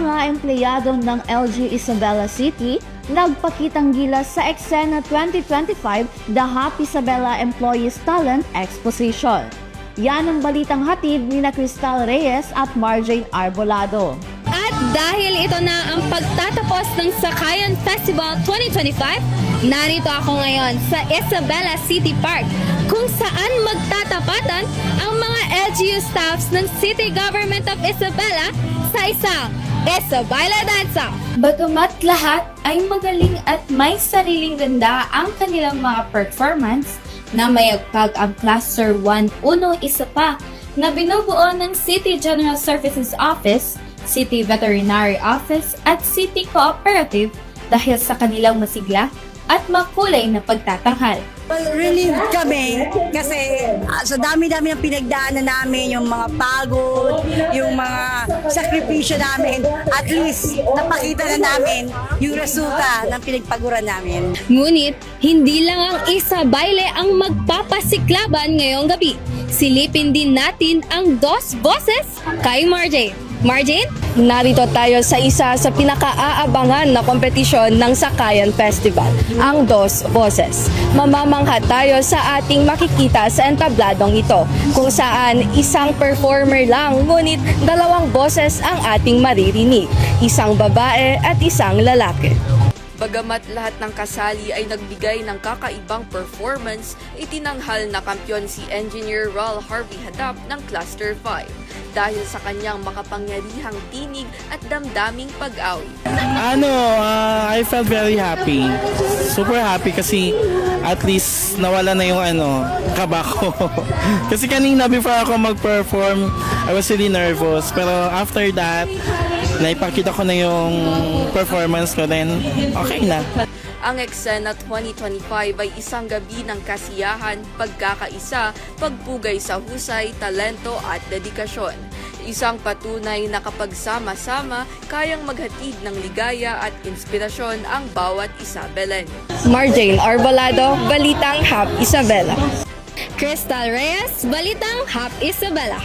mga empleyado ng LG Isabela City nagpakitang gilas sa Eksena 2025 The Happy Isabela Employees Talent Exposition. Yan ang balitang hatid ni Cristal Reyes at Marjane Arbolado. At dahil ito na ang pagtatapos ng Sakayan Festival 2025, narito ako ngayon sa Isabela City Park kung saan magtatapatan ang mga LGU staffs ng City Government of Isabela sa isang Isabela Dance-Off. Bagamat lahat ay magaling at may sariling ganda ang kanilang mga performance, na mayagpag ang Cluster 1 Uno isa pa na binubuo ng City General Services Office, City Veterinary Office at City Cooperative dahil sa kanilang masigla at makulay na pagtatanghal. Relieved kami kasi sa dami-dami ng pinagdaanan namin, yung mga pagod, yung mga sakripisyo namin, at least napakita na namin yung resulta ng pinagpaguran namin. Ngunit, hindi lang ang Isabayle ang magpapasiklaban ngayong gabi. Silipin din natin ang dos boses kay Marjane. Marjane? Narito tayo sa isa sa pinaka-aabangan na kompetisyon ng Sakayan Festival, ang Dos Boses. Mamamangha tayo sa ating makikita sa entabladong ito, kung saan isang performer lang, ngunit dalawang boses ang ating maririnig, isang babae at isang lalaki. Bagamat lahat ng kasali ay nagbigay ng kakaibang performance, itinanghal na kampyon si Engineer Ral Harvey Hadap ng Cluster 5 dahil sa kanyang makapangyarihang tinig at damdaming pag-awit. I felt very happy. Super happy kasi at least nawala na yung kaba ko. Kasi kanina before ako mag-perform, I was really nervous. Pero after that, naipakita ko na yung performance ko, then okay na. Ang Eksena 2025 ay isang gabi ng kasiyahan, pagkakaisa, pagpugay sa husay, talento at dedikasyon. Isang patunay na kapag sama-sama, kayang maghatid ng ligaya at inspirasyon ang bawat Isabelan. Marjane Arbolado, Balitang Hap Isabela. Cristal Reyes, Balitang Hap Isabela.